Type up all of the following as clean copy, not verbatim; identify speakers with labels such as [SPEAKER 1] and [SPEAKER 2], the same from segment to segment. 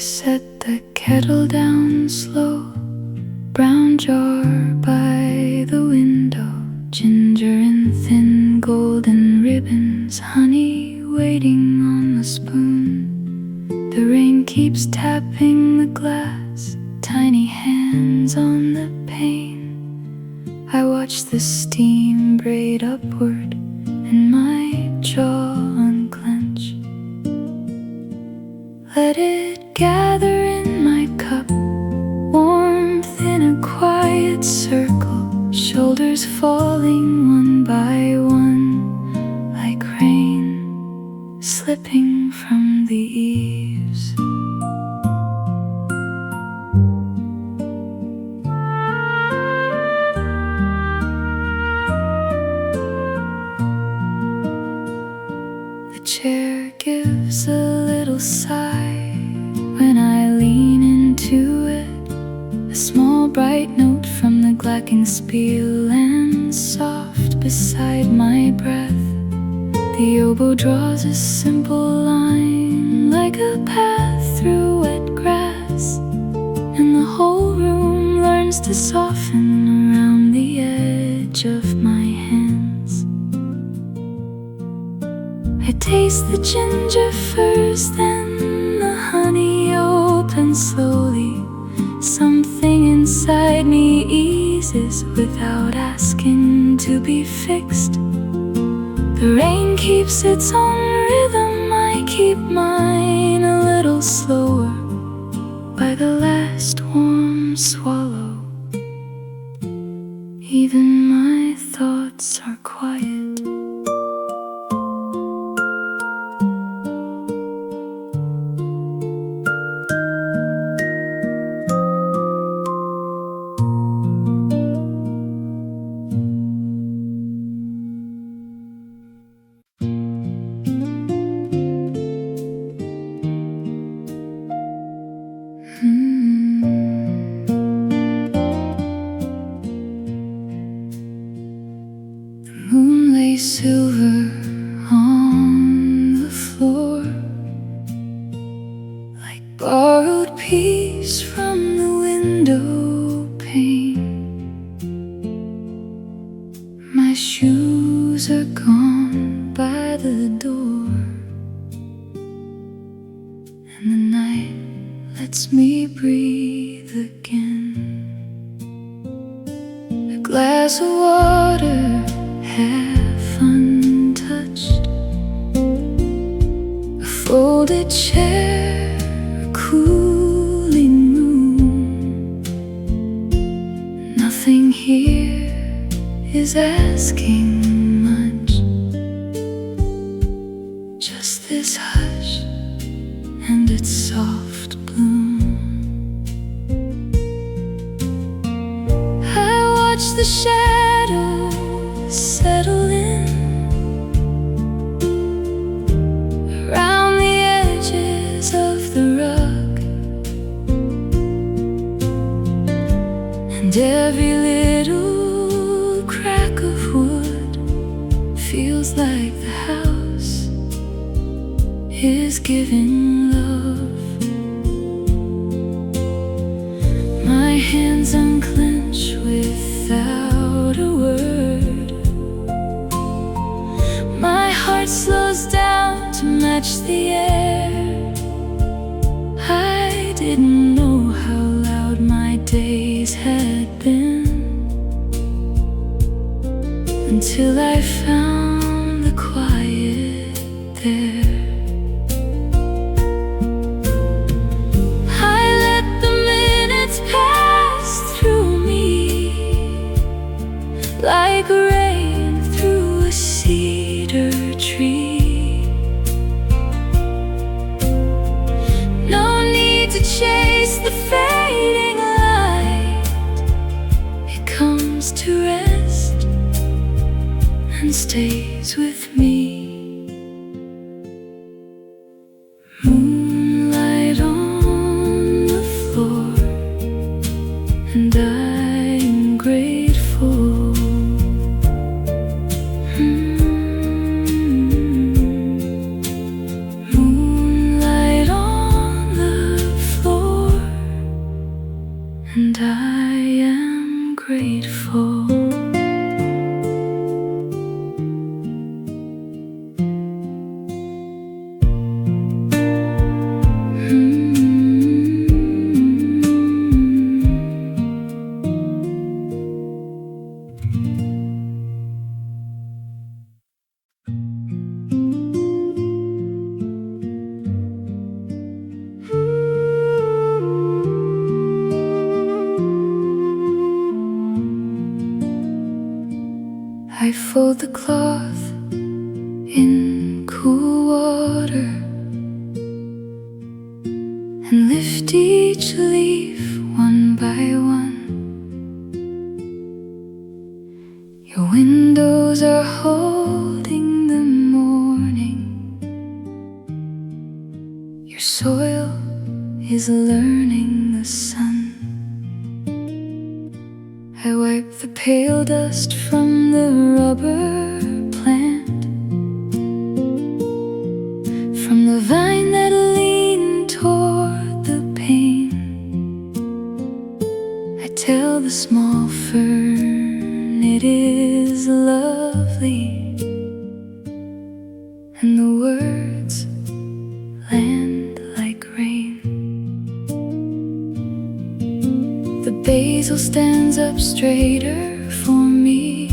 [SPEAKER 1] set the kettle down slow. Brown jar by the window, ginger in thin golden ribbons, honey waiting on the spoon. The rain keeps tapping the glass, tiny hands on the pane. I watch the steam braid upward and my jaw unclench. Let it gather in my cup, warmth in a quiet circle, shoulders falling one by one like rain slipping from the eaves. The chair gives a little sigh when I lean into it. A small bright note from the glockenspiel lands soft beside my breath. The oboe draws a simple line like a path through wet grass, and the whole room learns to soften around the edge of my hands. I taste the ginger first, then the honey opens slowly. Something inside me eases without asking to be fixed. The rain keeps its own rhythm, I keep mine a little slower. By the last warm swallow, even my thoughts are quiet. Silver on the floor, like borrowed peace from the window pane. My shoes are gone by the door, and the night lets me breathe again. A glass of water, half untouched, a folded chair, a cooling room. Nothing here is asking much, just this hush and its soft bloom. I watch the shadows settle in around the edges of the rug, and every little crack of wood feels like the house is giving love. My hands unclench without a word. My heart slows down to match the air. I didn't know how loud my days had been until I found the quiet there. I let the minutes pass through me like rain through a cedar tree. No need to chase the fading light. It comes to rest and stays with me. Moonlight on the floor, and I'm grateful. Moonlight on the and I am grateful. I fold the cloth in cool water and lift each leaf one by one. Your windows are holding the morning. Your soil is learning the sun. I wipe the pale dust from the rubber plant, from the vine that leaned toward the pane. I tell the small fern it is lovely, and the words land like rain. The basil stands up straighter for me.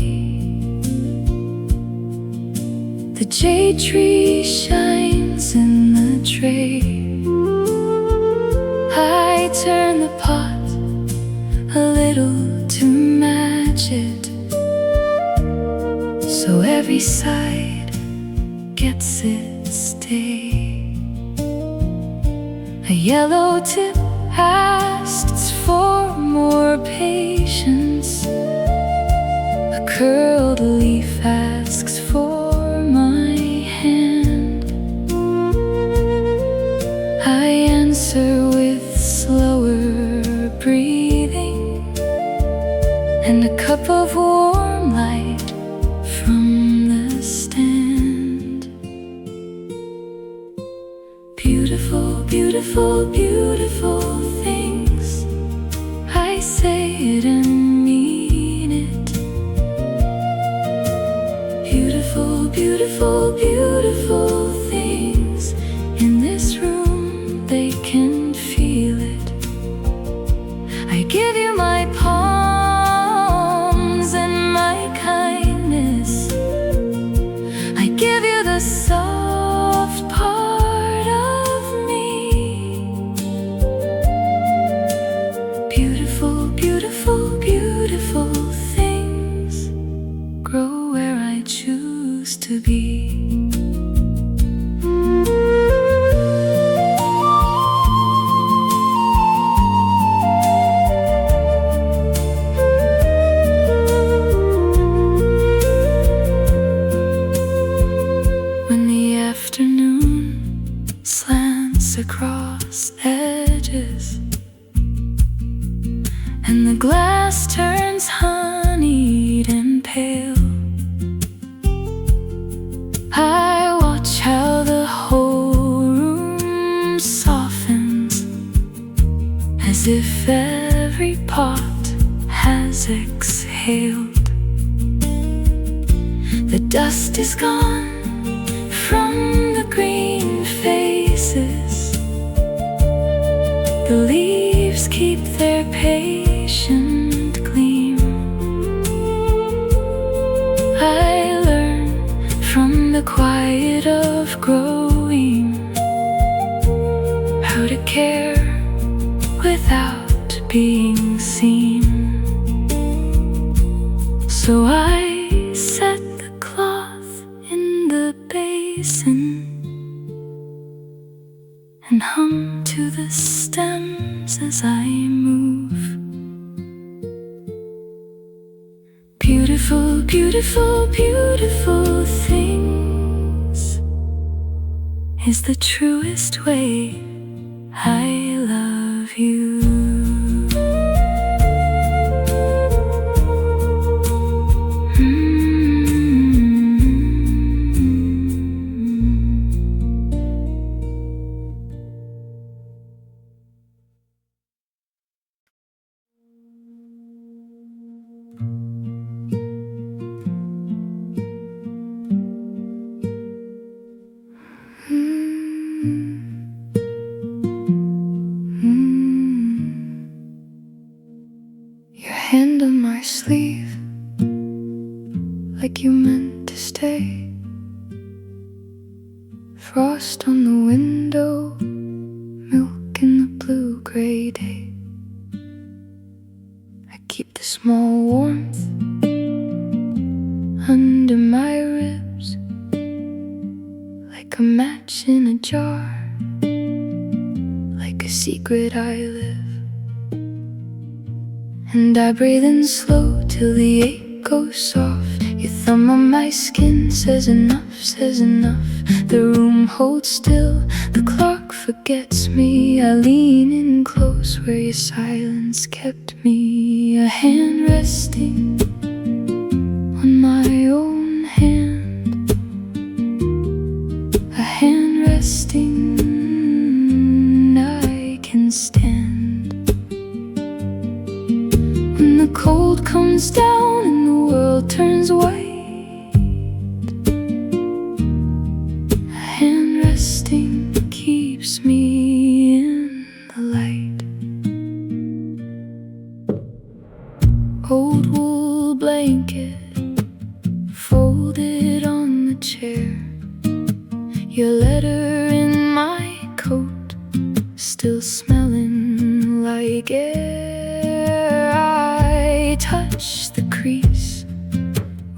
[SPEAKER 1] The jade tree shines in the tray. I turn the pot a little to match it, so every side gets its day. A yellow tip asks for more patience. A curled leaf asks for my hand. I answer with slower breathing and a cup of warm light from the stand. Beautiful, beautiful, beautiful things, I say it and mean it. Beautiful, beautiful, beautiful things. In this room they can feel it. I give you my palms and my kindness. I give you the soft part of me. Beautiful, beautiful, beautiful things grow where I choose to be. When the afternoon slants across edges and the glass turns honeyed and pale, I watch how the whole room softens, as if every part has exhaled. The dust is gone from the green faces. The leaves keep their patient gleam. I learn from the quiet of growing how to care without being seen. So I set the cloth in the basin and hum to the stems as I move. Beautiful, beautiful, beautiful things is the truest way I love you. hand on my sleeve, like you meant to stay. Frost on the window, milk in the blue-gray day. I keep the small warmth under my ribs, like a match in a jar, like a secret I live. And I breathe in slow till the ache goes soft. Your thumb on my skin says enough, says enough. The room holds still, the clock forgets me. I lean in close where your silence kept me. A hand resting on my own hand, a hand resting I can stand. When the cold comes down and the world turns white, a hand resting keeps me in the light. Old wool blanket folded on the chair, your letter in my coat still smelling like air. I touch the crease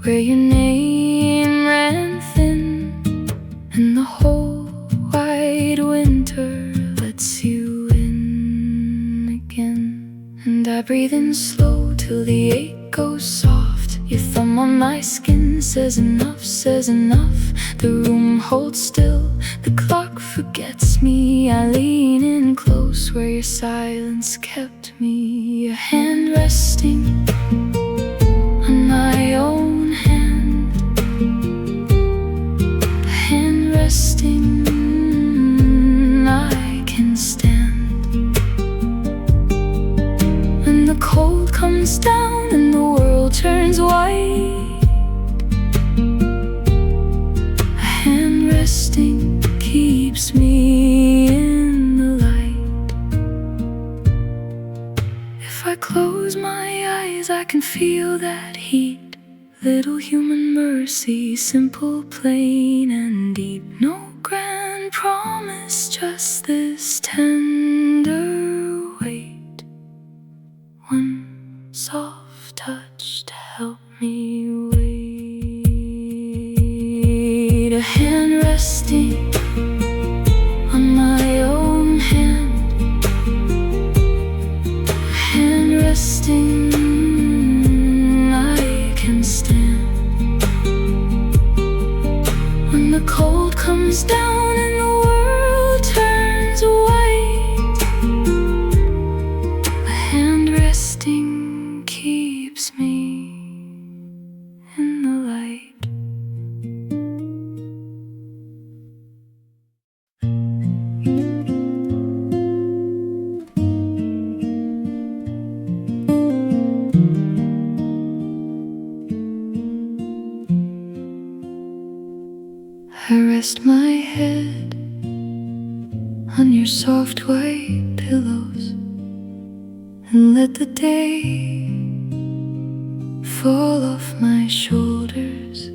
[SPEAKER 1] where your name ran thin, and the whole wide winter lets you in again. And I breathe in slow till the ache goes soft. Your thumb on my skin says enough, says enough. The room holds still, the clock forgets me. I lean in close where your silence kept me. Your hand resting on my own hand, a hand resting I can stand. When the cold comes down and the world turns white, a hand resting keeps me in the light. If I close my eyes, I can feel that heat. Little human mercy, simple, plain, and deep. No grand promise, just this tender weight. One soft touch to help me wait. A hand resting on my own hand, a hand resting I can stand. When the cold comes down and the world turns white, a hand resting keeps me in the light. I rest my head on your soft white pillows and let the day fall off my shoulders.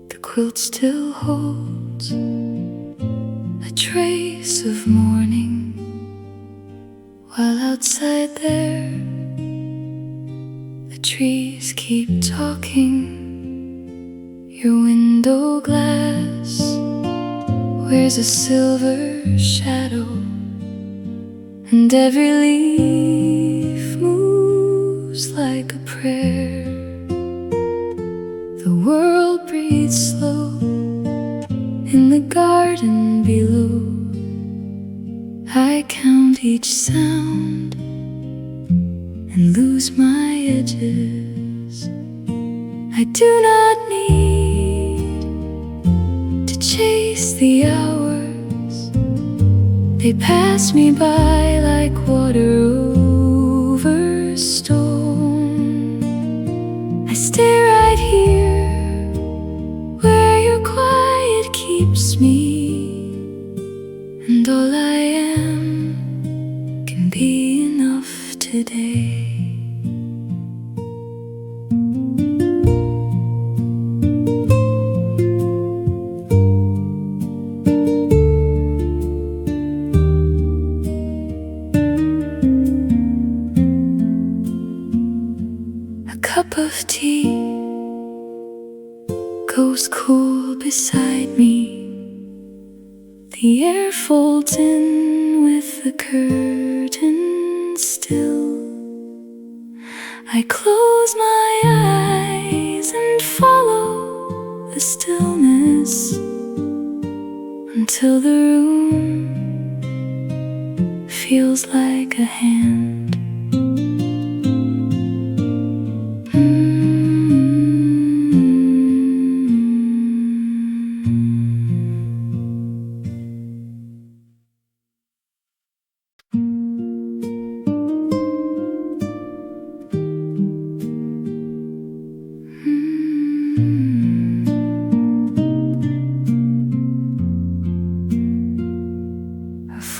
[SPEAKER 1] The quilt still holds a trace of morning, while outside there the trees keep talking. Your window glass wears a silver shadow, and every leaf moves like a prayer. The world breathes slow in the garden below. I count each sound and lose my edges. I do not need to chase the hours. They pass me by like water over a stone. I stay right here where your quiet keeps me, and all I am can be enough today. cup of tea goes cool beside me. The air folds in with the curtain still. I close my eyes and follow the stillness until the room feels like a hand.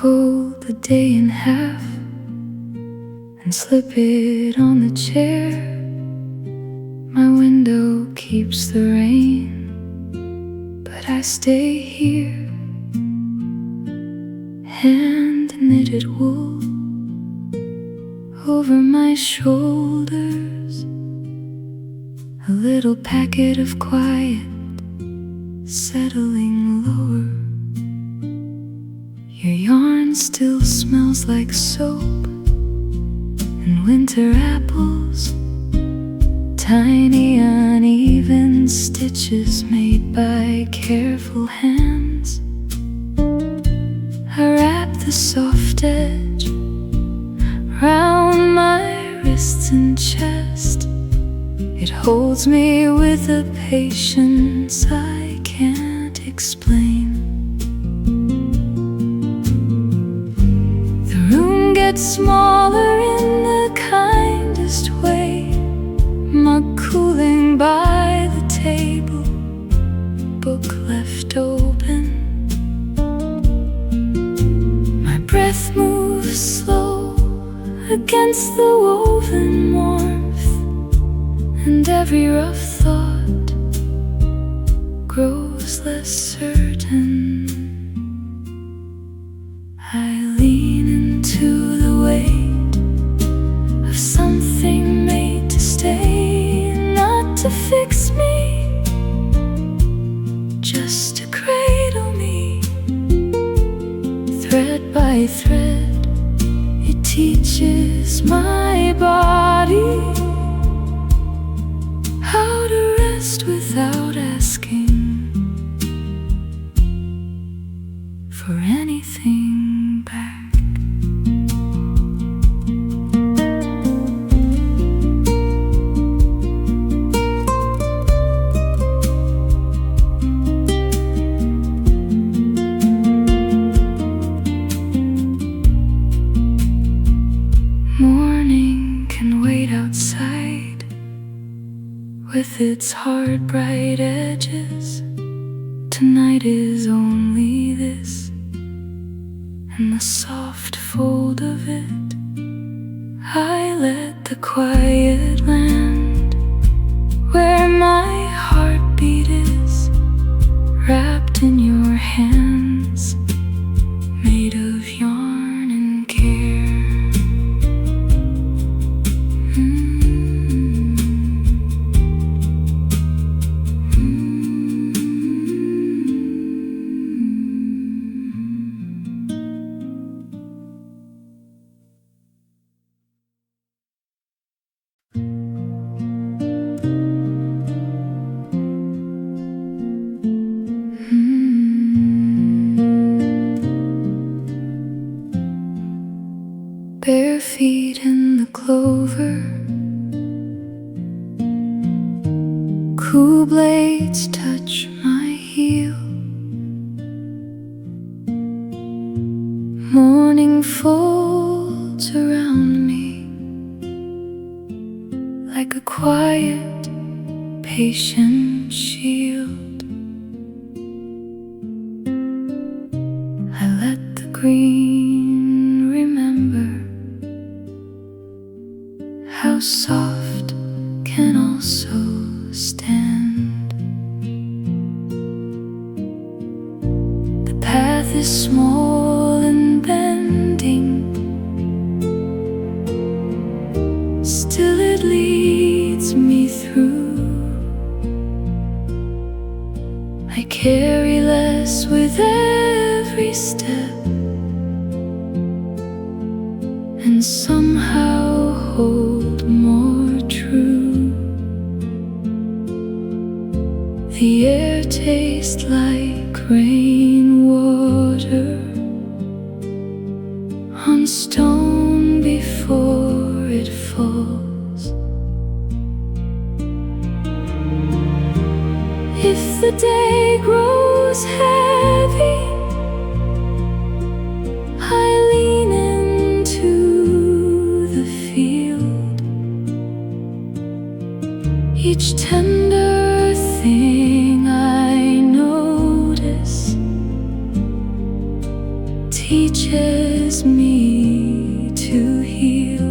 [SPEAKER 1] Fold the day in half and slip it on the chair. My window keeps the rain, but I stay here. Hand knitted wool over my shoulders, a little packet of quiet settling lower. Your yarn still smells like soap and winter apples, tiny uneven stitches made by careful hands. I wrap the soft edge round my wrists and chest. It holds me with a patience I can't explain. Gets smaller in the kindest way. Mug cooling by the table, book left open. My breath moves slow against the woven warmth, and every rough thought grows less certain. I lean into the weight of something made to stay, not to fix me, just to cradle me. Thread by thread, it teaches my body how to rest without asking for anything back. Morning can wait outside with its hard, bright edges. Tonight is only this, and the soft fold of it. I let the quiet land where my heartbeat is, wrapped in your hands, made of yarn and care. Bare feet in the clover, cool blades touch my heel. Morning folds around me like a quiet, patient shield. I let the green remember how soft can also stand. The path is small and bending, still it leads guides me through. I carry less with every step, and somehow hold more true. The air tastes like rainwater on stone before it falls. If the day grows heavy, I lean into the field. Each tender thing I notice teaches me to heal.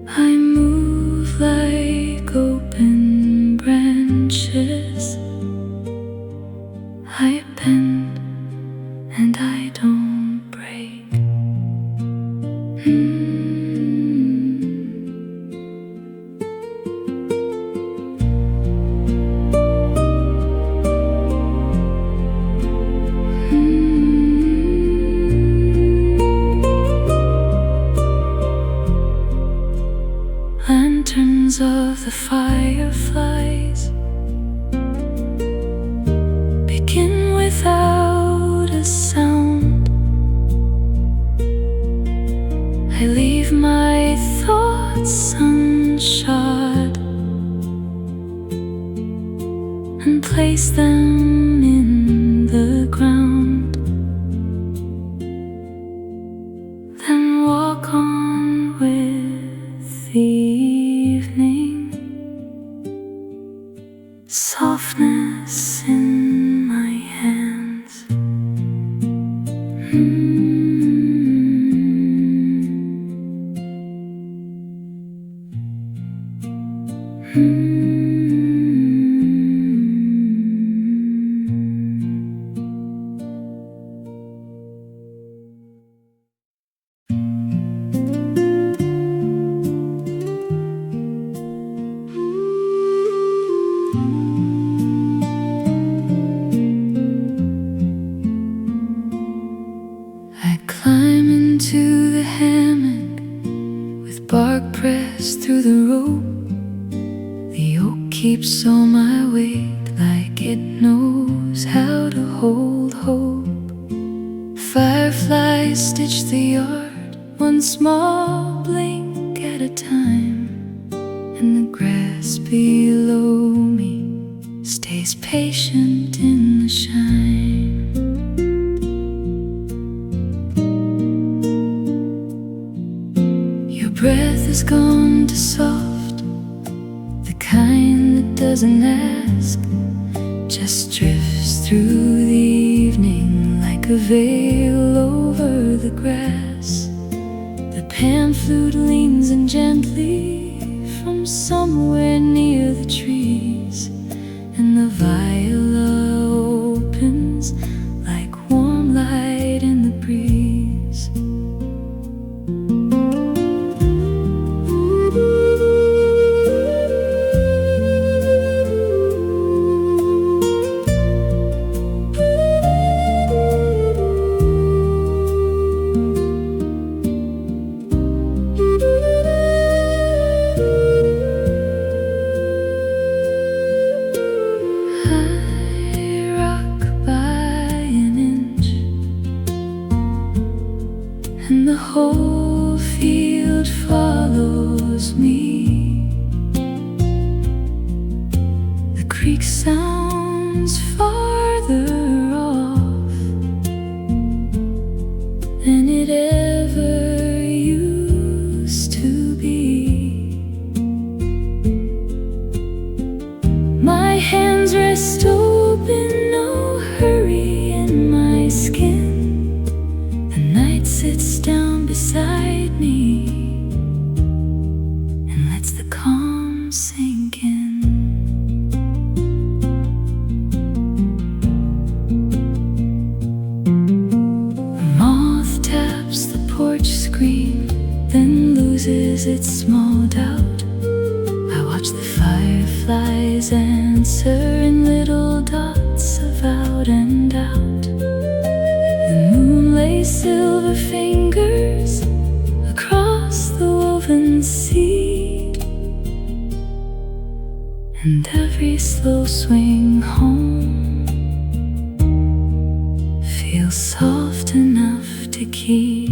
[SPEAKER 1] I move like open branches. I bend and I don't break. Lanterns of the fireflies begin without a sound. I leave my thoughts unshod and place them in the ground, then walk on with the evening, softness in my hands. I climb into the hammock with bark pressed through the rope. The oak keeps all my weight like it knows how to hold hope. Fireflies stitch the yard, one small blink at a time, and the grass below me stays patient in the shine. Your breath has gone to soft, the kind that doesn't ask, just drifts through the evening like a veil over the grass. The pan flute leans in gently from somewhere near the trees, and the viola opens like warm light in the breeze. loses its small doubt. I watch the fireflies answer in little dots of out and out. The moon lays silver fingers across the woven sea, and every slow swing home feels soft enough to keep.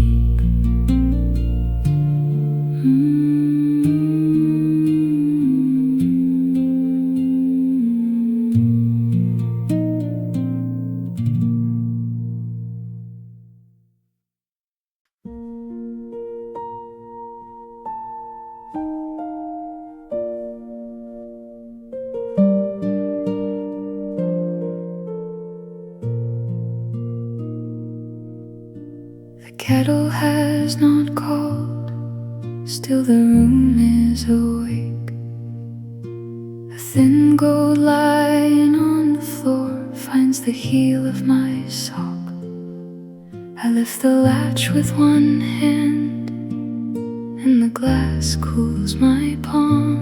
[SPEAKER 1] The kettle has not called, still the room is awake. A thin gold line on the floor finds the heel of my sock. I lift the latch with one hand, and the glass cools my palm.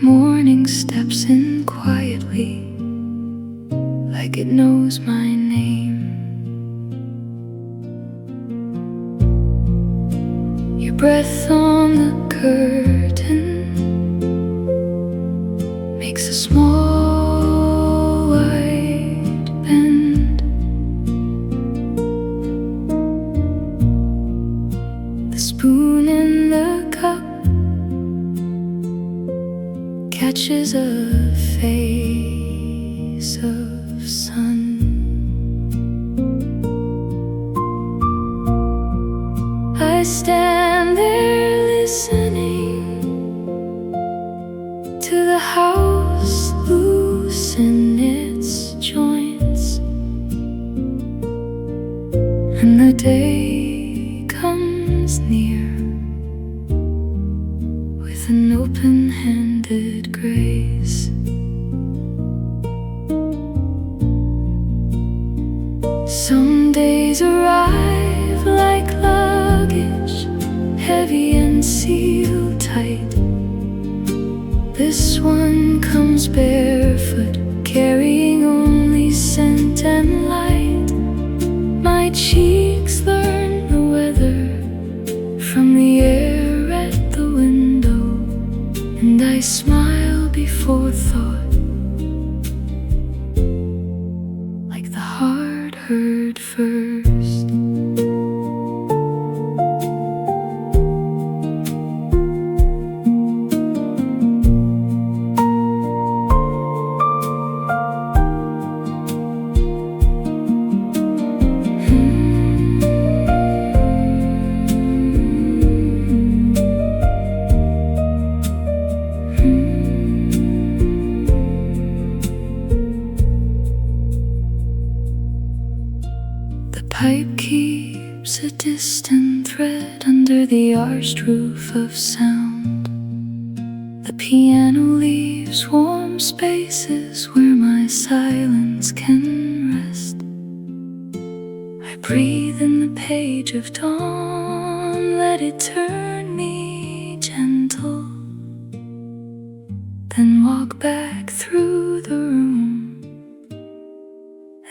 [SPEAKER 1] Morning steps in quietly, like it knows my name. Your breath on the curtain makes a small white bend. The spoon in the cup catches a face of sun. I stand there listening to the house loosen its joints, and the day comes near with an open-handed grace. Some days arrive like luggage, heavy and sealed tight. This one comes barefoot, carrying only scent and light. My cheeks learn the weather from the air at the window, and I smile before thought, like the heart heard first. Pipe keeps a distant thread under the arched roof of sound. The piano leaves warm spaces where my silence can rest. I breathe in the page of dawn, let it turn me gentle, then walk back through the room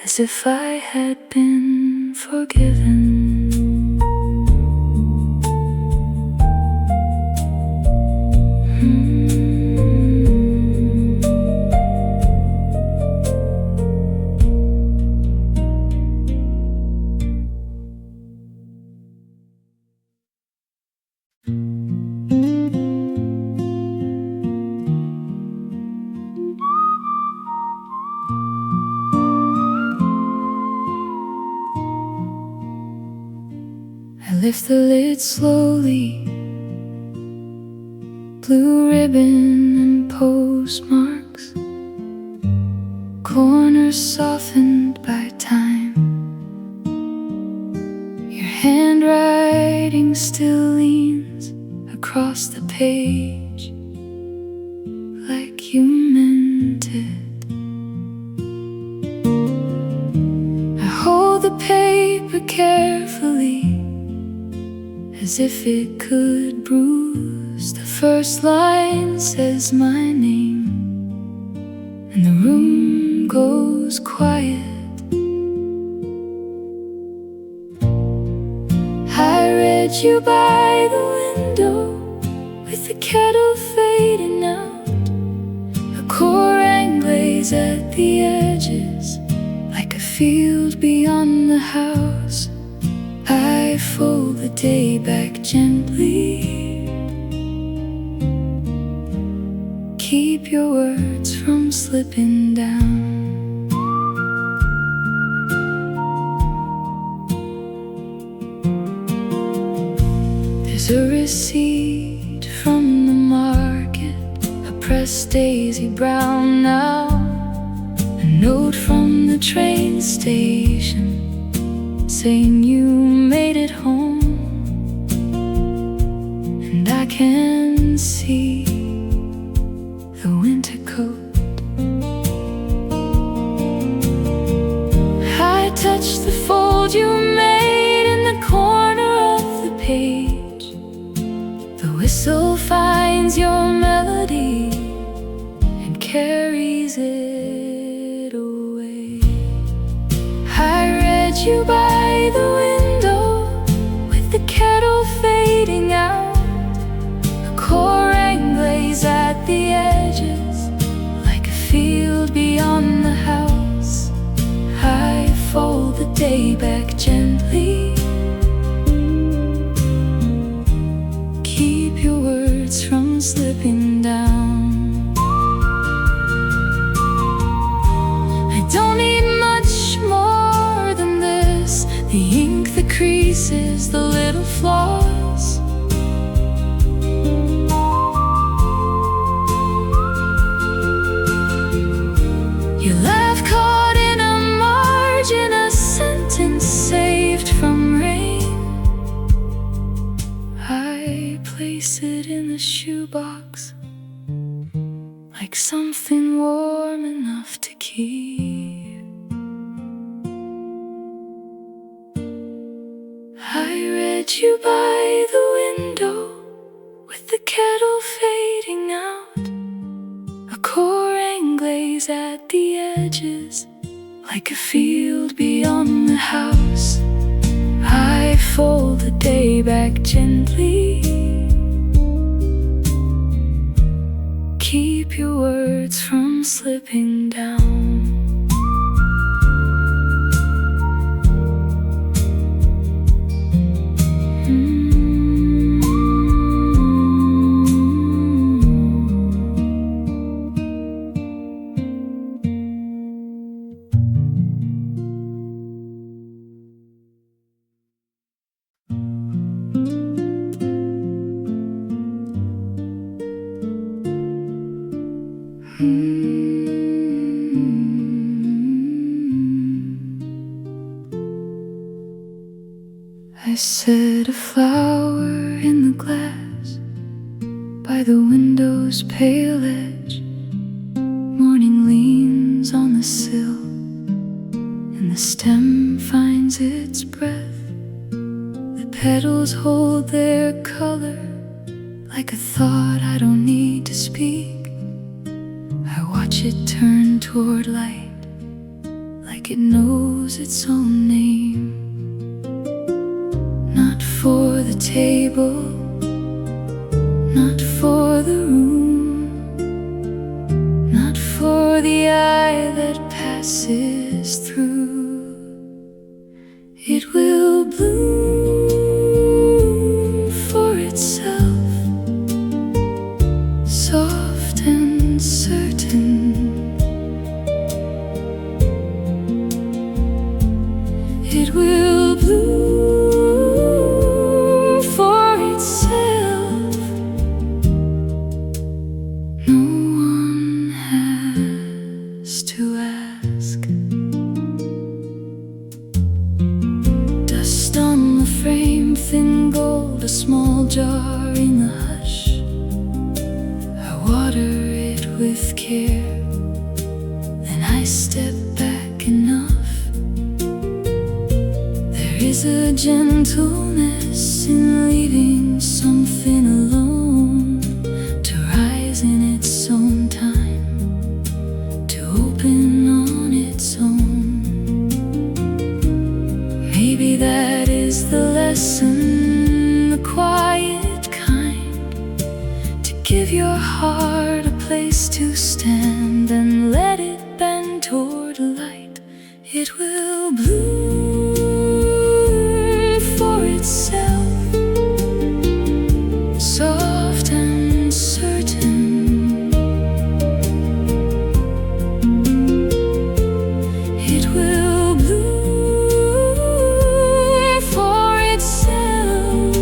[SPEAKER 1] as if I had been forgiven. I lift the lid slowly, blue ribbon and postmarks, corners softened by time. Your handwriting still leans across the page like you meant it. I hold the paper carefully as as if it could bruise. The first line says my name, and the room goes quiet. I read you by the window, with the kettle fading out, a core anglaise at the edges, like a field beyond the house. I fold the day back gently, keep your words from slipping down. There's a receipt from the market, a pressed daisy brown now, a note from the train station saying you made it home. And I can see the winter coat. I touch the fold you made in the corner of the page. The whistle finds your melody and carries it away. I read you by the window, with the kettle fading out, a core anglaise at the edges, like a field beyond the house. I fold the day back gently, keep your words from slipping down. I don't need much more than this, the ink, the creases, the little flaws. Your laugh caught in a margin, a sentence saved from rain. I place it in the shoebox, like something warm enough to keep. I read you by the window, with the kettle fading out, a core anglaise at the edges, like a field beyond the house. I fold the day back gently, keep your words from slipping down. I set a flower in the glass by the window's pale edge. Morning leans on the sill, and the stem finds its breath. The petals hold their color, like a thought I don't need to speak. I watch it turn toward light, like it knows its own name. Not for the table, not for the room, not for the eye that passes through. It will bloom for itself, soft and certain. It will bloom for itself. No one has to ask. Dust on the frame, thin gold, a small jar in the hush. I water it with care, then I step back enough. There is a gentleness in leaving leaving something alone to rise in its own time, to open on its own. Maybe that is the lesson, the quiet kind, to give your heart a place to stand and let it bend toward light. It will bloom for itself, soft and certain. It will bloom for itself.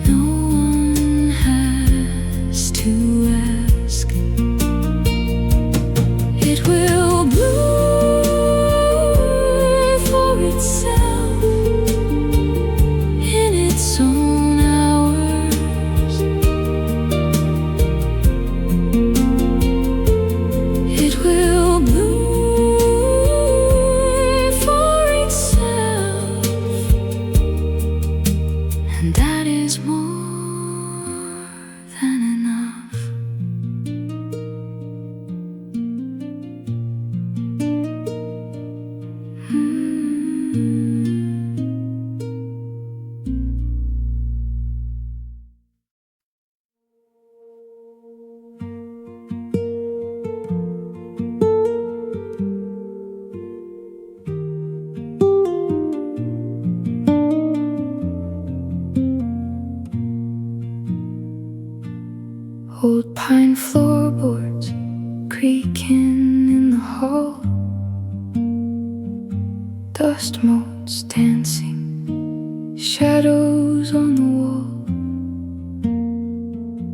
[SPEAKER 1] No one has to ask. It will bloom for itself in its own hours. It will bloom for itself, and that is more than enough. Old pine floorboards creaking in the hall, dust motes dancing, shadows on the wall.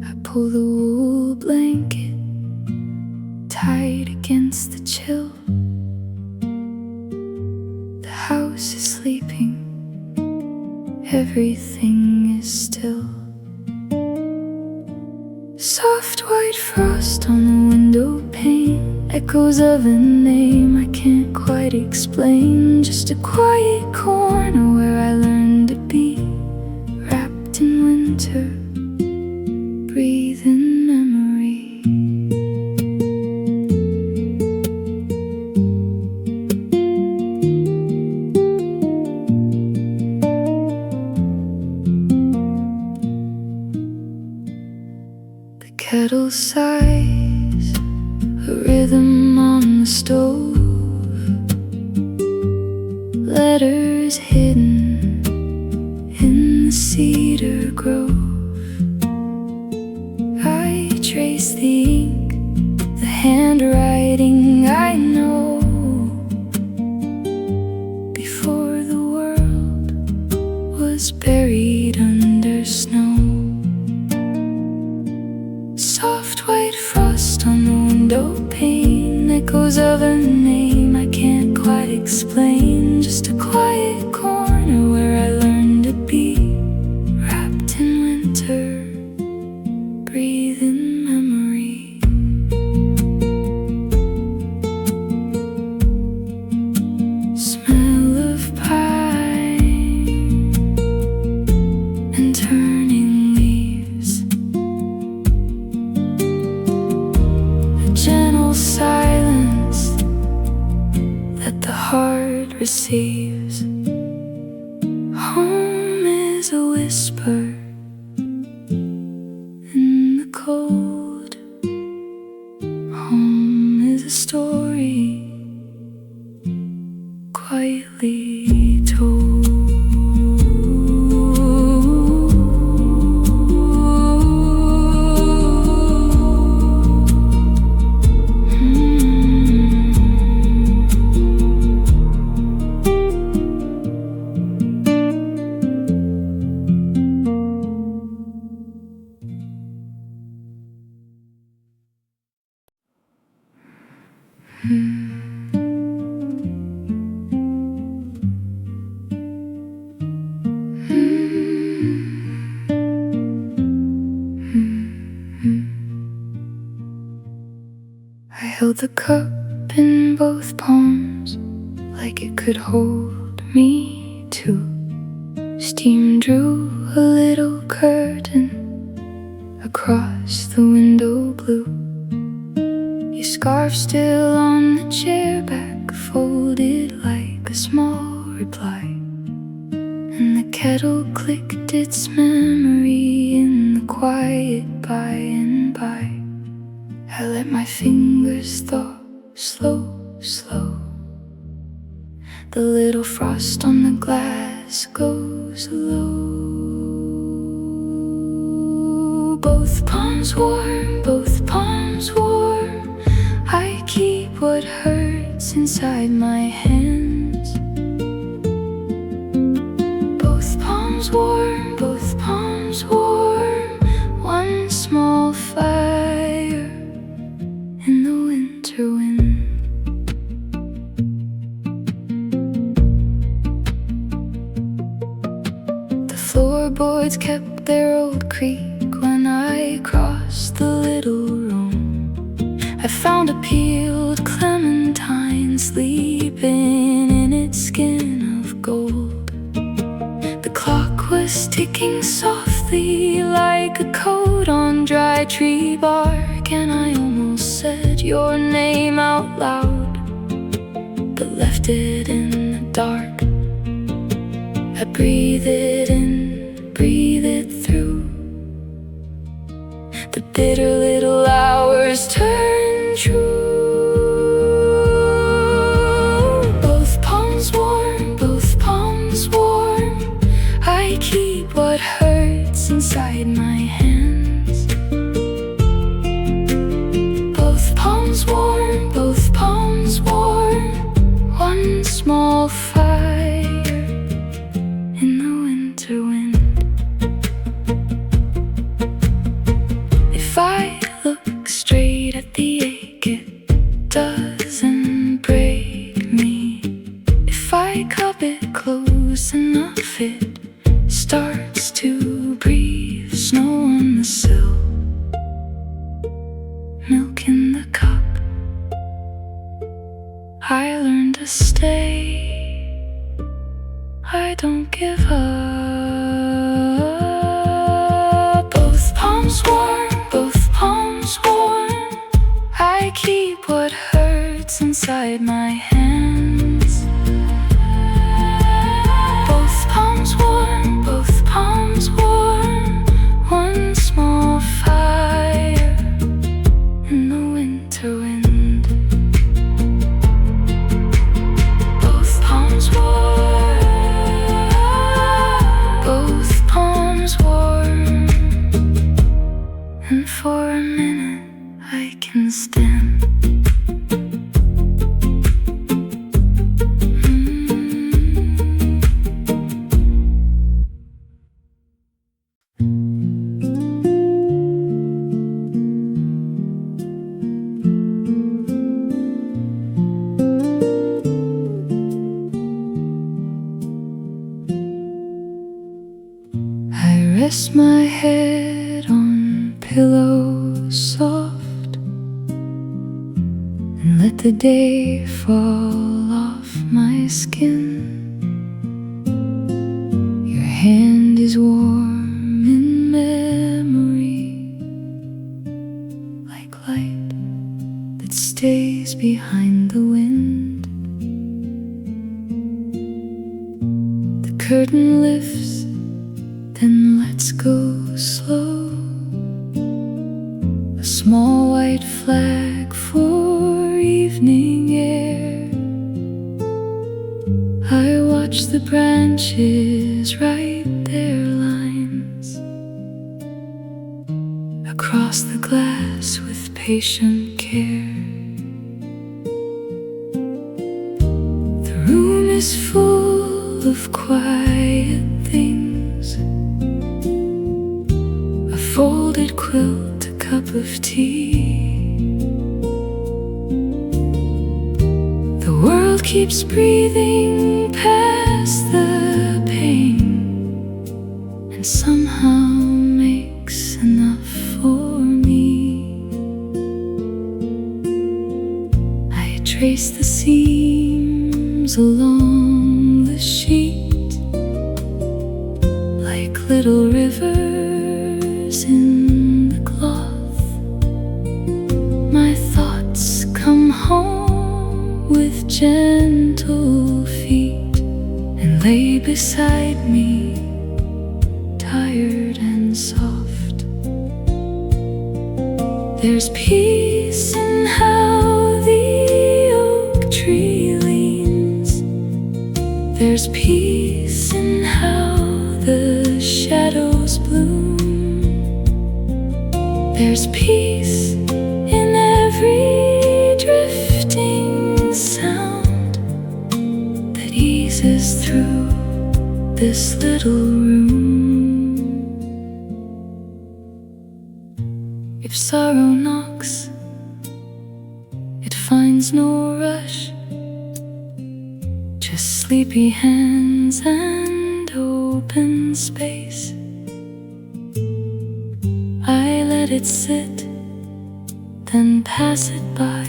[SPEAKER 1] I pull the wool blanket tight against the chill. The house is sleeping, everything is still. Soft white frost on the window pane, echoes of a name I can't quite explain. Just a quiet corner where I learned to be, wrapped in winter, breathe in memory. The kettle sighs, a rhythm on the stove, letters hidden in the cedar grove. I trace the ink, the handwriting I know, before the world was buried under snow. Soft white frost on the window pane, echoes of a name I can't quite explain. Just a quiet corner where I learned to be, wrapped in winter, breathe in memory. Smell of pine and turning leaves, a gentle silence that the heart receives. Home is a whisper in the cold. Home is a story quietly told. I held the cup in both palms like it could hold me too. steam drew a little curtain across the window blue. Your scarf still on the chair back, folded like a small reply. And the kettle clicked its memory in the quiet by and by. I let my fingers thaw slow, slow. The little frost on the glass goes low. Both palms warm, both palms warm. I keep what hurts inside my hands. Both palms warm, both palms warm. One small fire in the winter wind. Floorboards kept their old creak when I crossed the little room. I found a peeled clementine sleeping in its skin of gold. The clock was ticking softly like a coat on dry tree bark, and I almost said your name out loud, but left it in the dark. I breathe it in, breathe it through. The bitter little hours turn true. Both palms warm, both palms warm. I keep what hurts inside my hands. Both palms warm, both palms warm. One small fire in the winter wind. If I look straight at the ache, it doesn't break me. If I cup it close enough, it starts to breathe. Snow on the sill, milk in the cup. I learned to stay, I don't give up. Both palms warm, both palms warm. I keep what hurts inside my hands. Both palms warm, both palms warm. One small fire in the winter wind. Both palms warm, both palms warm. And for a minute I can stand. I rest my head on pillows soft and let the day fall off my skin. Your hand is warm in memory, like light that stays behind the wind. The curtain lifts, then lets go slow. A small white flag for evening air. I watch the branches write their lines across the glass with patient care. The room is full of quiet things, a folded quilt, a cup of tea. The world keeps breathing past the pain and somehow makes enough for me. I trace the seams along the sheet, little rivers in the cloth. My thoughts come home with gentle feet and lay beside me, tired and soft. There's peace in how the oak tree leans. There's peace in how the shadows bloom. There's peace in every drifting sound that eases through this little room. If sorrow knocks, it finds no rush, just sleepy hands and open space. I let it sit, then pass it by,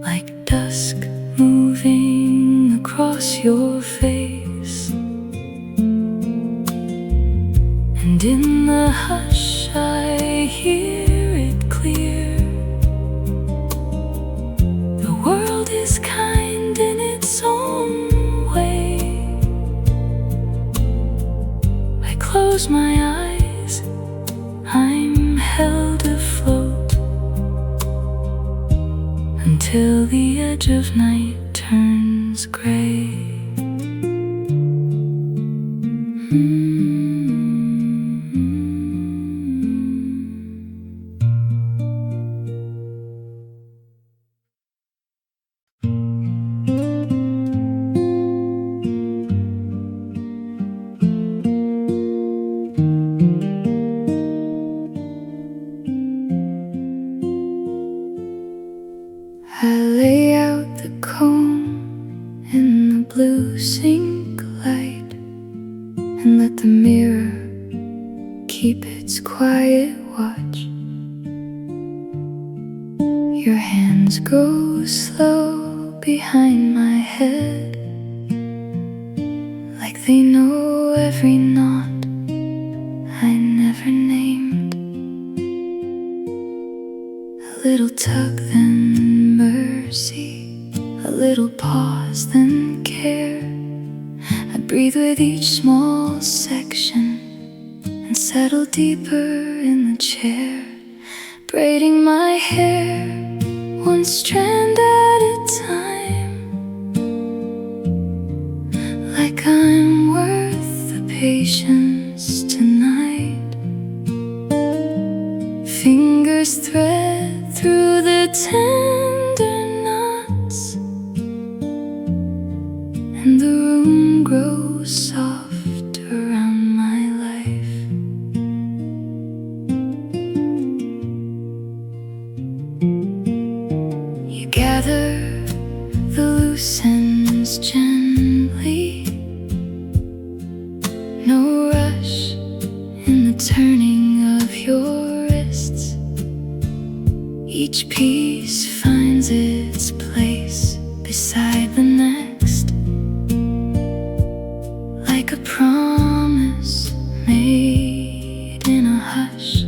[SPEAKER 1] like dusk moving across your face. And in the hush I hear it clear. The world is kind in its own way. I close my eyes, I'm held afloat until the edge of night turns gray. I lay out the comb in the blue sink light and let the mirror keep its quiet watch. Your hands go slow behind my head, like they know every knot I never named. A little tug, then mercy, a little pause, then care. I breathe with each small section and settle deeper in the chair, braiding my hair one strand at a time, like I'm worth the patience tonight. Fingers thread through the tender knots, and the room grows soft around my life. You gather the loose ends gently, no rush in the turning of your wrists. Each piece finds its place beside the next, like a promise made in a hush.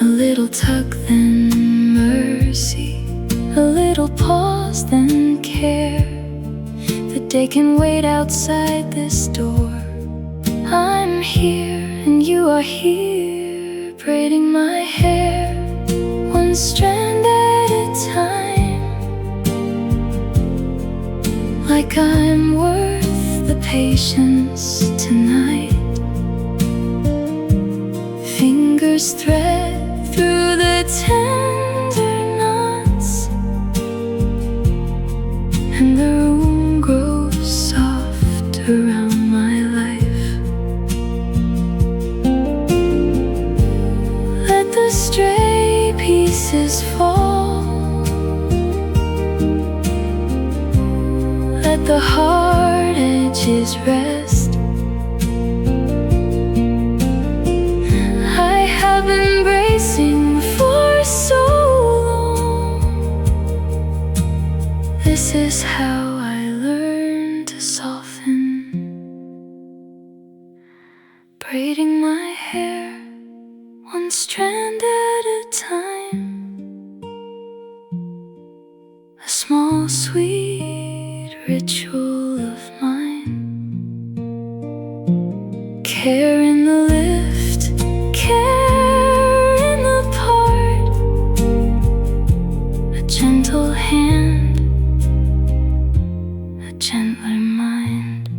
[SPEAKER 1] A little tug, then mercy, a little pause, then care. The day can wait outside this door. I'm here and you are here, braiding my hair one strand at a time, like I'm worth the patience tonight. Fingers thread through the tender knots, and the room grows soft around my life. Let the stray pieces fall, let the hard edges rest. I have been bracing for so long. This is how I learn to soften. braiding my hair, one strand at a time. A small sweet ritual of mine. Care in the lift, care in the part. A gentle hand, a gentler mind.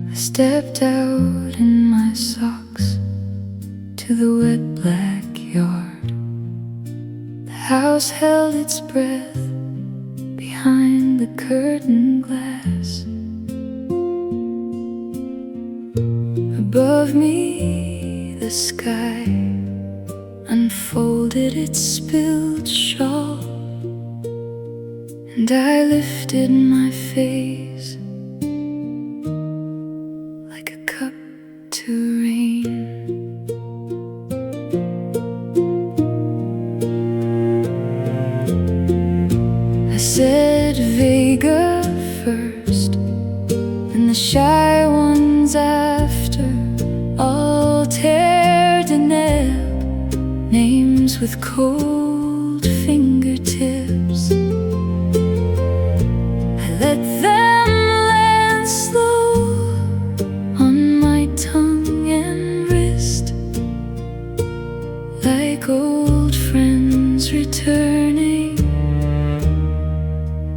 [SPEAKER 1] I stepped out in my socks to the wet black yard. The house held its breath behind the curtain glass. Above me, the sky unfolded its spilled shawl, and I lifted my face like a cup to rain. I said Vega first, and the shy ones after. Altair Deneb, names with cold fingertips. I let them land slow on my tongue and wrist, like old friends returning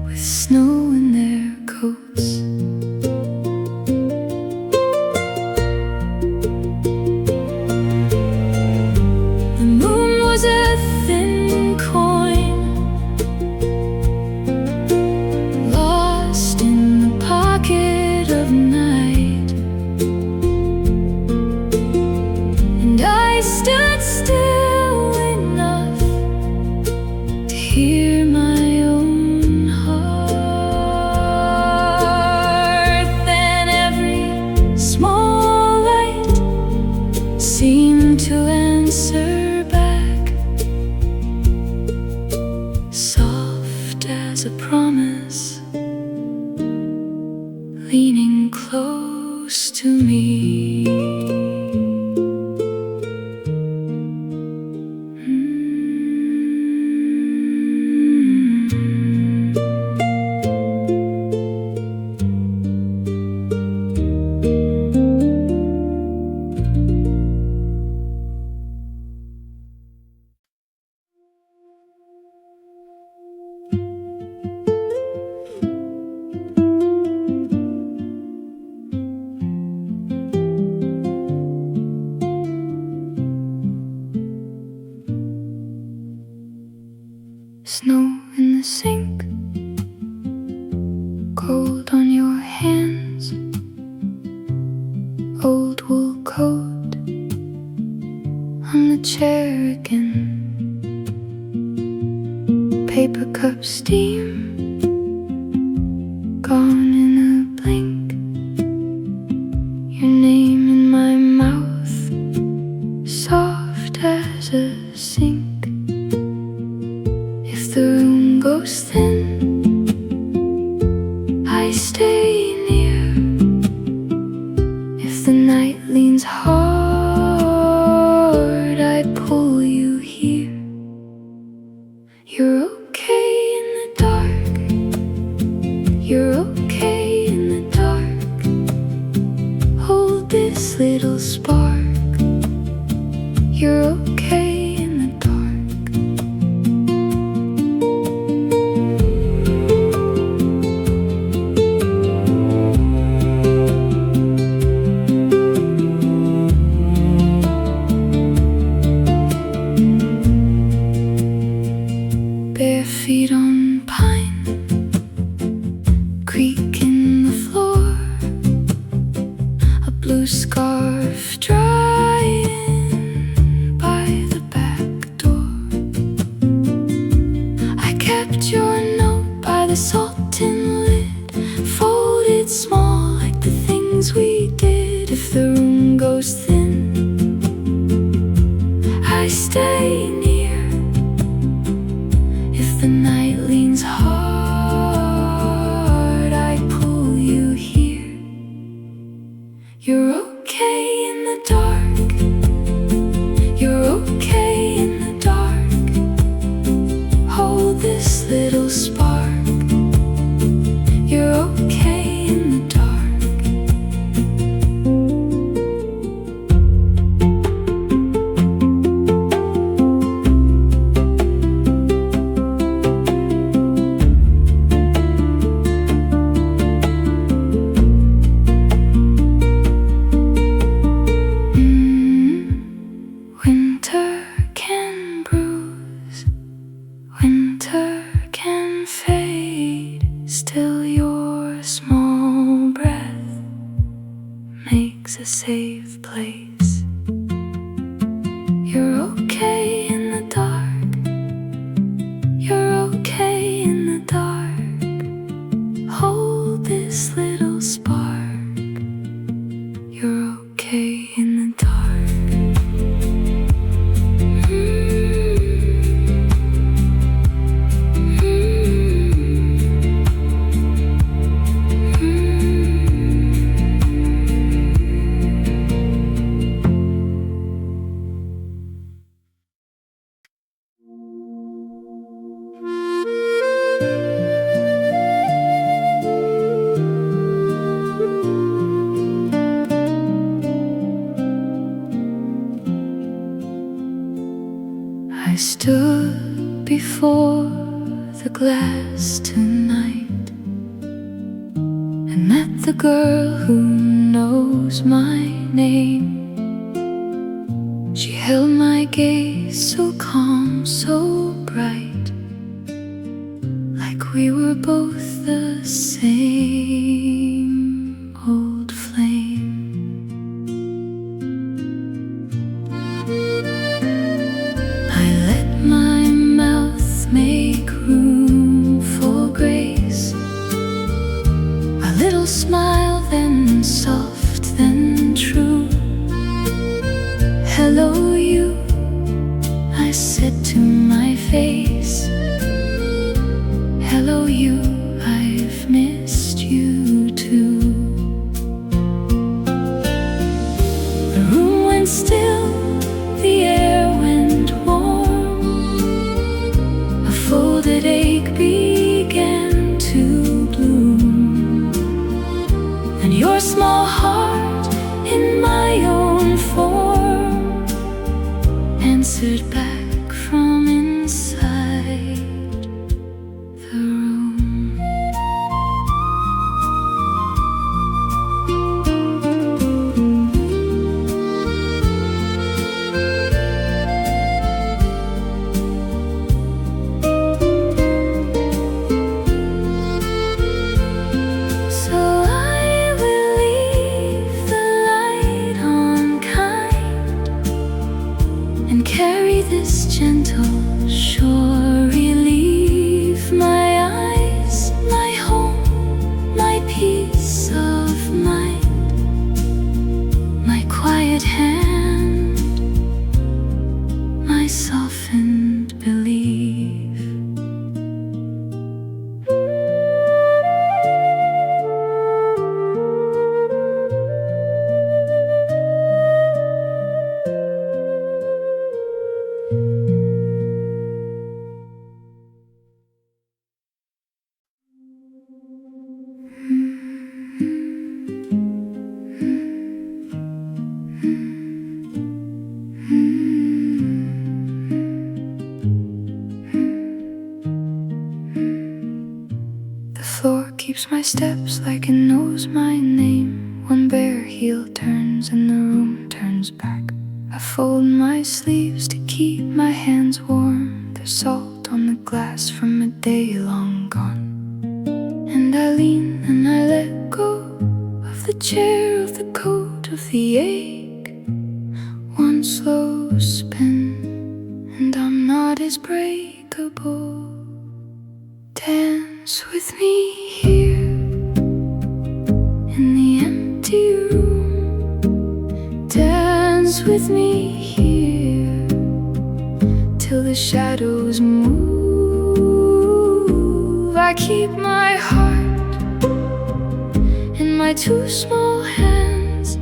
[SPEAKER 1] with snow in their coats. The moon was a thin coin, lost in the pocket of night, and I stood still enough to hear my own heart. Then every small light seemed to answer back, soft as a promise, leaning close to me. Snow in the sink, cold on your hands, old wool coat on the chair again, paper cup steam, gone in a blink, your name in my mouth, soft as a sink. If the room goes thin, I stay near. If the night leans hard, I pull you here. You're okay in the dark. You're okay in the dark. Hold this little spark. You're okay in the dark. Bare feet on pine, creak in the floor, a blue scarf drying by I stay near. If the night leans hard, I pull you here. You're okay in the dark. You're okay in the dark. Hold this little spark. You're okay in the dark. Winter can bruise, winter can fade. Still your small breath makes a safe place. You're okay in the dark. You're okay in the dark. Hold this little spark. You're okay in the dark. I stood before the glass tonight and met the girl who knows my name. She held my gaze so calm, so bright, like we were both the same old flame. Make room for grace. A little smile, then soft, then true. Hello you, I said to my face. Hello you, I've missed you too. The room went still, the air went warm. A folded ache began to bloom, and your small heart in my own form answered back from inside the room. Carry this gentle shore relief. My eyes, my home, my peace of mind, my quiet hand, my softened belief. The floor keeps my steps like it knows my name. One bare heel turns and the room turns back. I fold my sleeves to keep my hands warm. There's salt on the glass from a day long gone. And I lean and I let go of the chair, of the coat, of the ache. One slow spin and I'm not as breakable. Dance with me here in the empty room. Dance with me here till the shadows move. I keep my heart in my two small hands.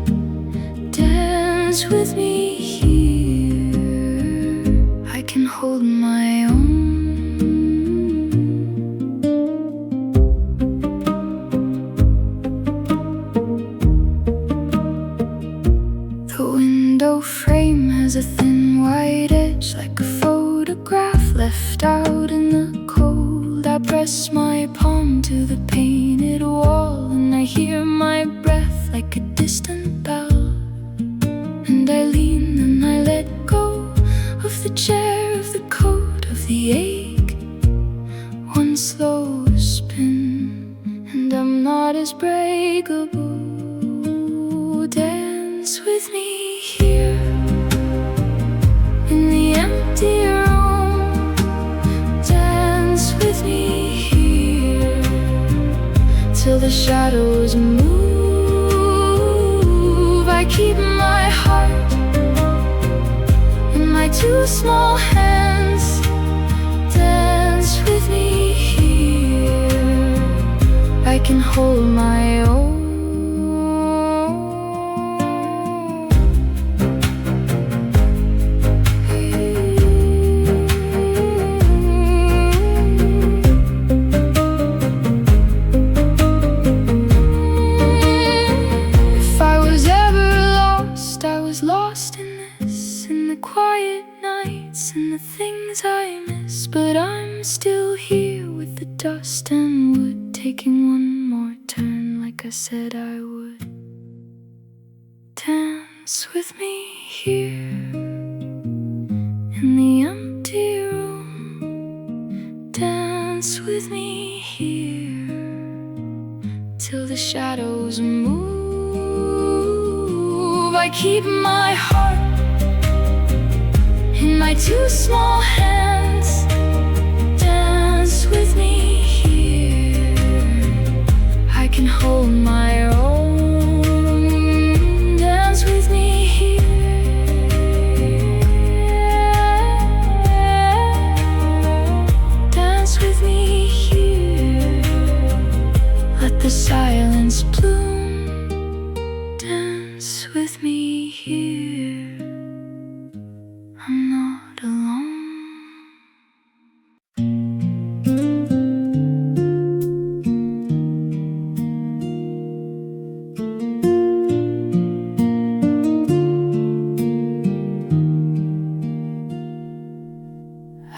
[SPEAKER 1] Dance with me here. I can hold my own. The window frame has a thin white edge, like a photograph left out in the cold. I press my palm to the painted wall, and I hear my breath like a distant bell. And I lean and I let go of the chair, of the coat, of the ache. One slow spin, and I'm not as breakable. Dance with me here in the empty room. Dance with me here till the shadows move. I keep my heart in my two small hands. Dance with me here. I can hold my own. Lost in this, in the quiet nights and the things I miss. But I'm still here with the dust and wood, taking one more turn like I said I would. Dance with me here in the empty room. Dance with me here till the shadows move. I keep my heart in my two small hands. Dance with me here. I can hold my own. Dance with me here. Dance with me here. Let the silence bloom. With me here, I'm not alone.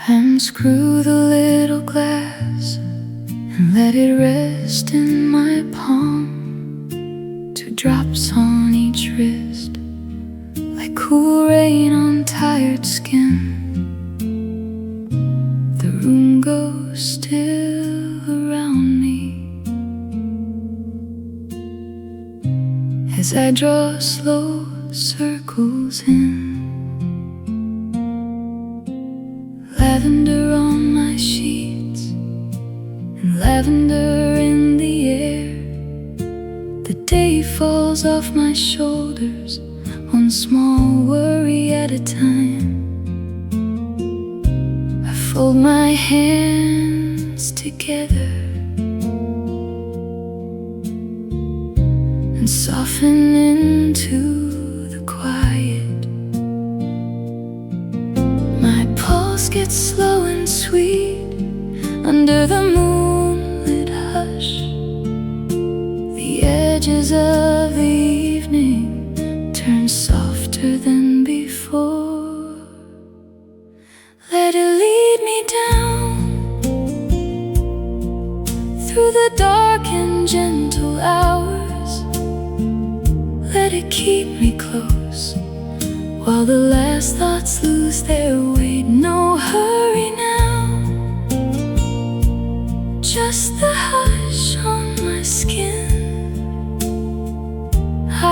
[SPEAKER 1] Unscrew the little glass and let it rest in my palm. 2 drops on each wrist, like cool rain on tired skin. The room goes still around me as I draw slow circles in. Lavender on my sheets and lavender in the air. The day falls off my shoulders, one small worry at a time. I fold my hands together and soften into the quiet. My pulse gets slow and sweet under the moonlit hush. The edges of the evening turn softer than before. Let it lead me down through the dark and gentle hours. Let it keep me close while the last thoughts lose their weight. No hurry now, just the hush on my skin.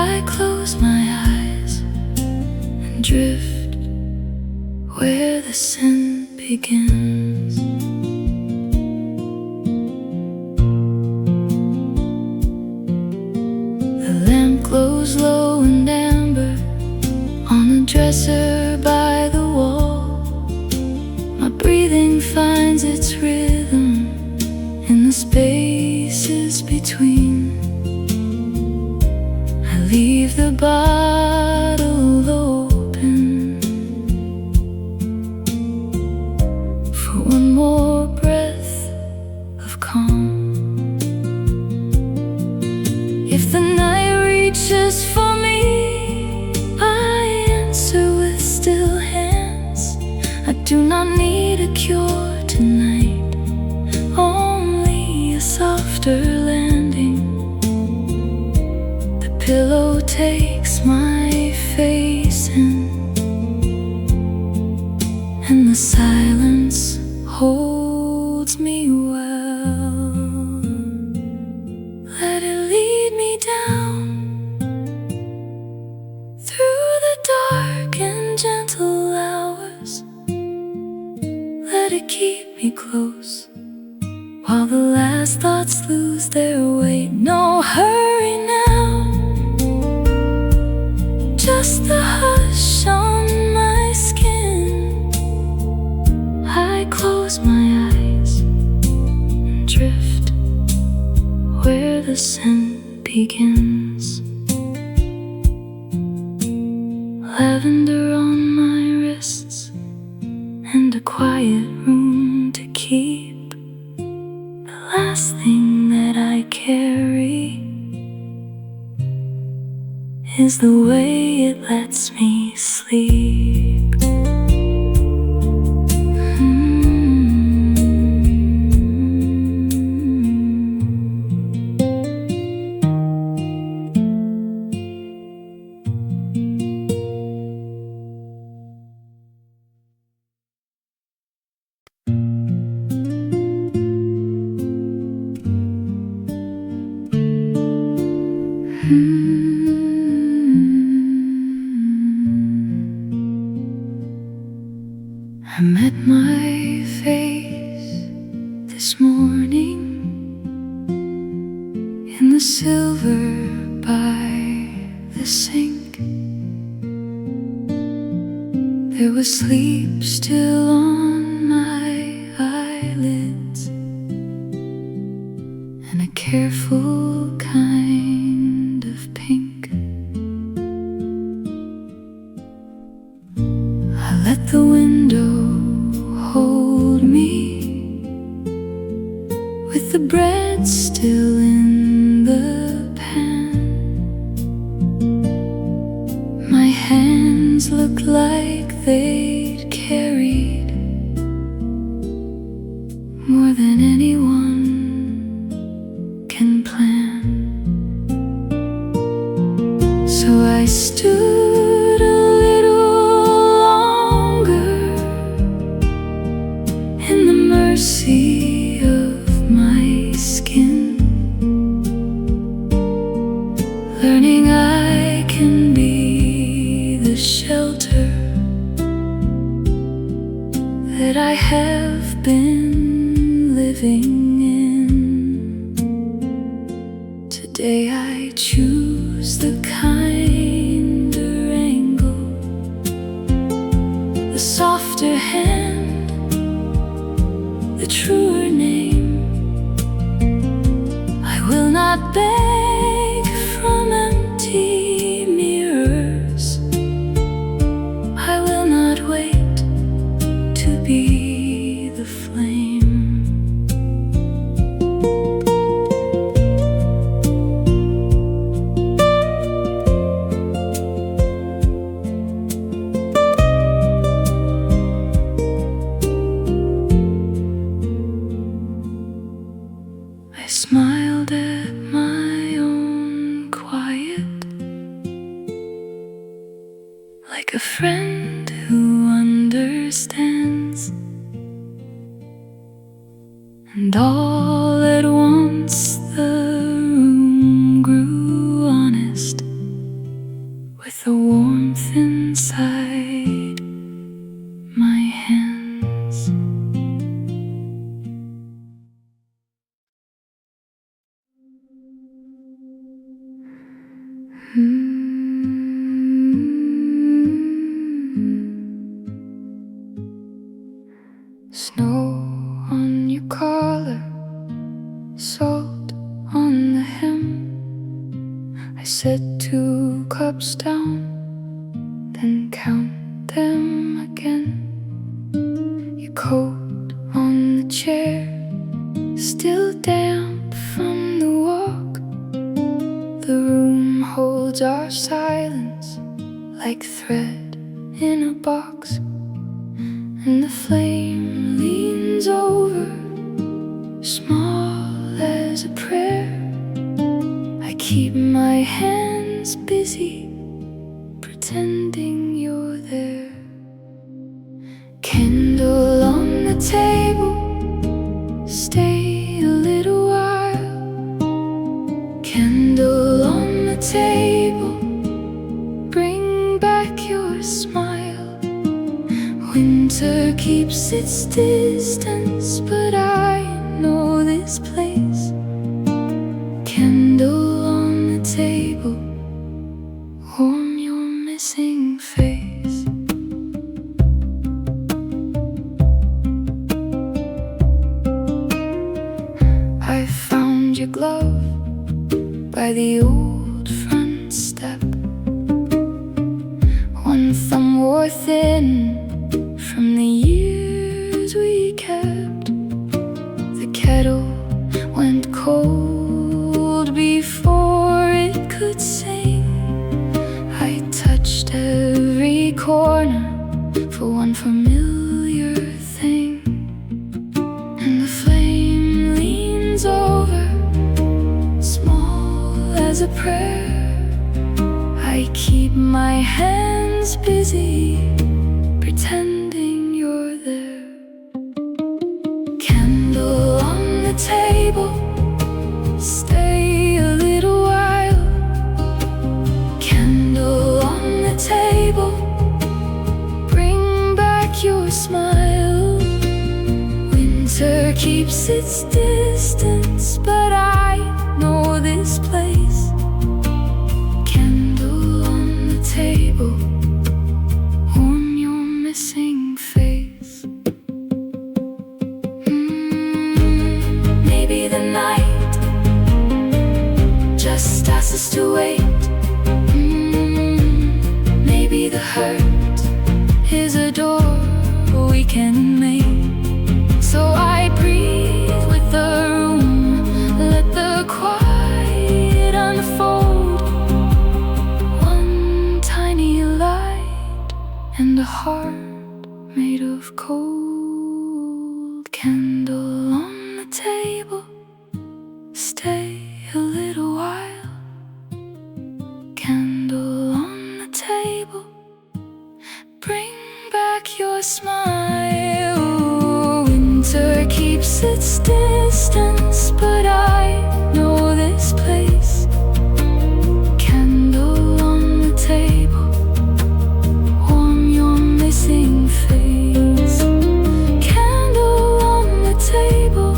[SPEAKER 1] I close my eyes and drift where the scent begins. The lamp glows low and amber on the dresser by the wall. finds its rhythm in the spaces between. I leave the bottle open for one more breath of calm. If the night reaches for me, I answer with still hands. I do not need a cure tonight, only a softer landing. The pillow takes my face in, and the silence holds me well. Let it lead me down through the dark and gentle hours. Let it keep me close while the last thoughts lose their weight. No hurry now, just the hush on my skin. I close my eyes and drift where the scent begins. Lavender on my wrists and a quiet room to keep. The last thing that I carry is the way it lets me sleep. I met my face this morning in the silver by the sink. There was sleep still on my eyelids, and a careful kind of pink. I let the window hold me, with the bread still in the pan. My hands look like they'd carried more than anyone can plan. So I stood a little longer in the mercy of my skin, learning I can be the shelter that I have been living in. Today I choose the kinder angle, the softer hand, the truer name. I will not beg from empty mirrors. I will not wait to be the flame. I smiled at my own quiet, like a friend who understands. And all at once the room grew honest, with the warmth inside my hands. Snow set 2 cups down, then count them again. Your coat on the chair, still damp from the walk. The room holds our silence like thread in a box, and the flame leans over, small as a prayer. I keep my hands busy, pretending you're there. Candle on the table, stay a little while. Candle on the table, bring back your smile. Winter keeps its distance, but I know this place. Candle on the table, warm your missing face. I found your glove by the old front step. One thumb wore thin from the years we kept. The kettle went cold before it could sing. I touched every corner for one familiar thing, and the flame leans over, small as a prayer. I keep my hands busy, pretending you're there. Candle on the table, stay a little while. Candle on the table, bring back your smile. Winter keeps its distance, but I know this place. Candle on the table, warm your missing face. Maybe the night just asks us to wait. Maybe the hurt is a door we can make. So I breathe with the room, let the quiet unfold. One tiny light and a heart made of cold. Candle on the table, stay a little while. Candle on the table, bring back your smile. Winter keeps its distance, but I know this place. Candle on the table, warm your missing face. Candle on the table,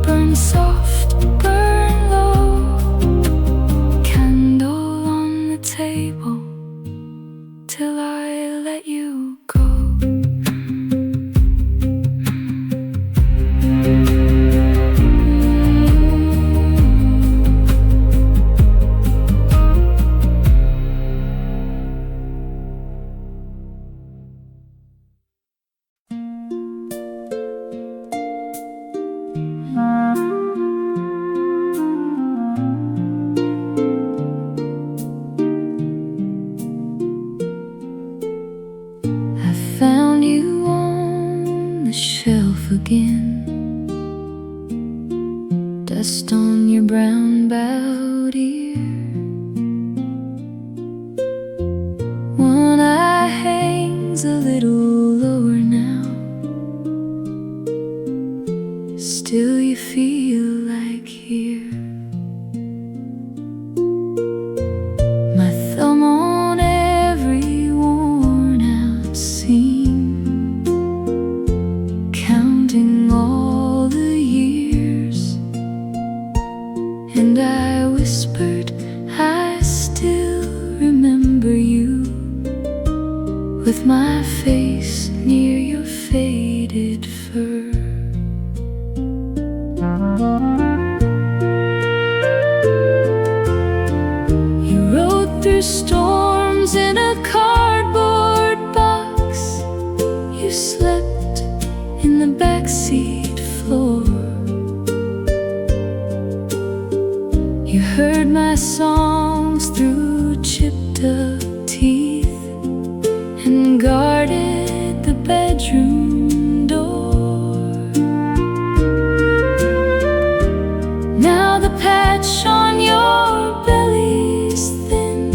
[SPEAKER 1] burn soft, burn low. Candle on the table, till I let you go. I found you on the shelf again, dust on your brown bowed ear. One eye hangs a little lower now, still you feel like here. My thumb on every worn out seam, counting all the years. And I whispered, I still remember you, with my face near your faded fur. You through storms in a cardboard box. You slept in the backseat floor. You heard my songs through chipped up teeth and guarded the bedroom door. Now the patch on your belly's thin,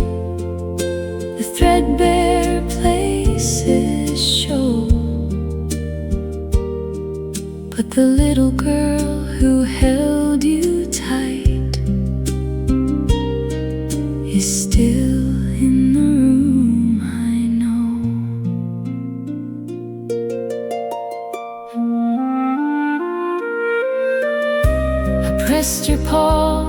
[SPEAKER 1] the threadbare places show, but the little girl who held you tight is still in the room, I know. I pressed your paw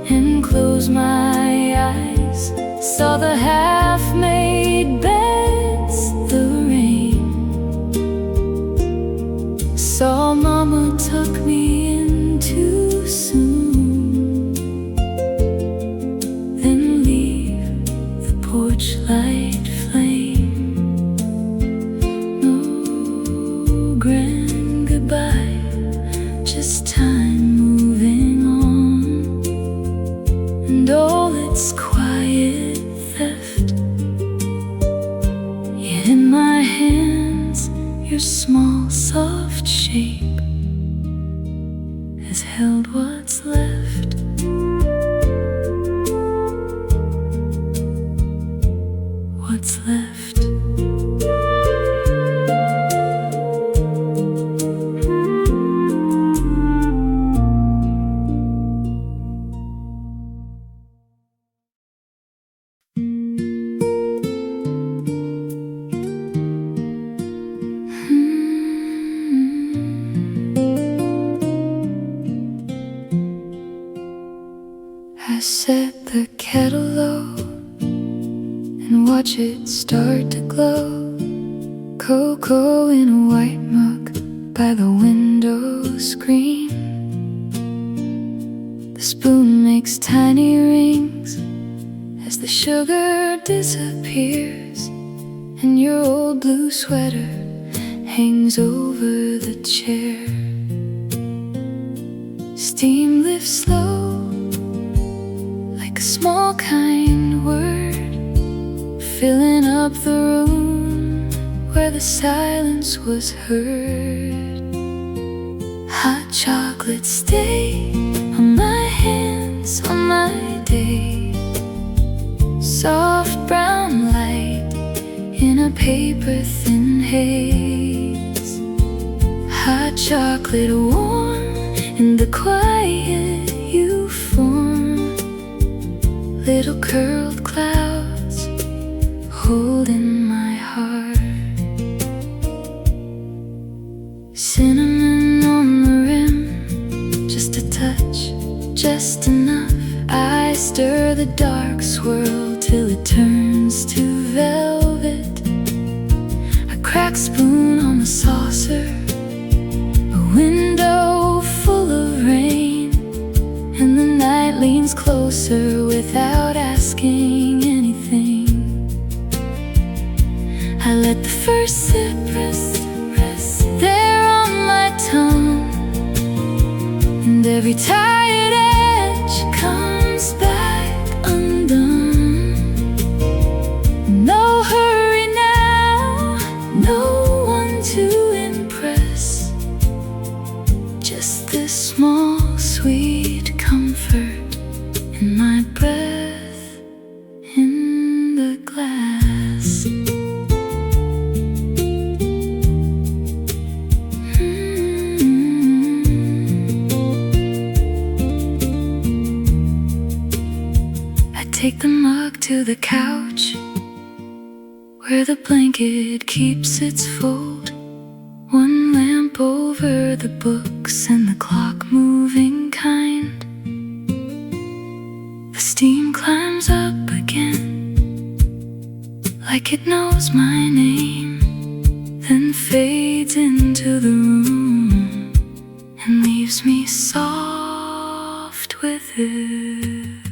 [SPEAKER 1] and closed my eyes, saw the half-made beds, the rain, saw Mama tuck me in too soon, then leave the porch light flame. No grand goodbye, just time moving on, and all its quiet theft. Yet in my hands, your small soft shape has held what's left. What's left. I set the kettle low and watch it start to glow. Cocoa in a white mug by the window screen. The spoon makes tiny rings as the sugar disappears, and your old blue sweater hangs over the chair. Steam lifts slow like a small kind word, filling up the room where the silence was heard. Hot chocolate stay on my hands on my day. Soft brown light in a paper thin haze. Hot chocolate warm in the quiet you form. Little curled clouds holding my heart. Cinnamon on the rim, just a touch, just enough. I stir the dark swirl till it turns to velvet. A cracked spoon on the saucer, a window full of rain, and the night leans closer without asking anything. I let the first sip rest there on my tongue, and every tired edge comes back undone. No hurry now, no one to impress, just this small sweet comfort in my breath in the glass. I take the mug to the couch where the blanket keeps its fold. One lamp over the books and the clock moving kind. The steam climbs up again like it knows my name, then fades into the room and leaves me soft with it.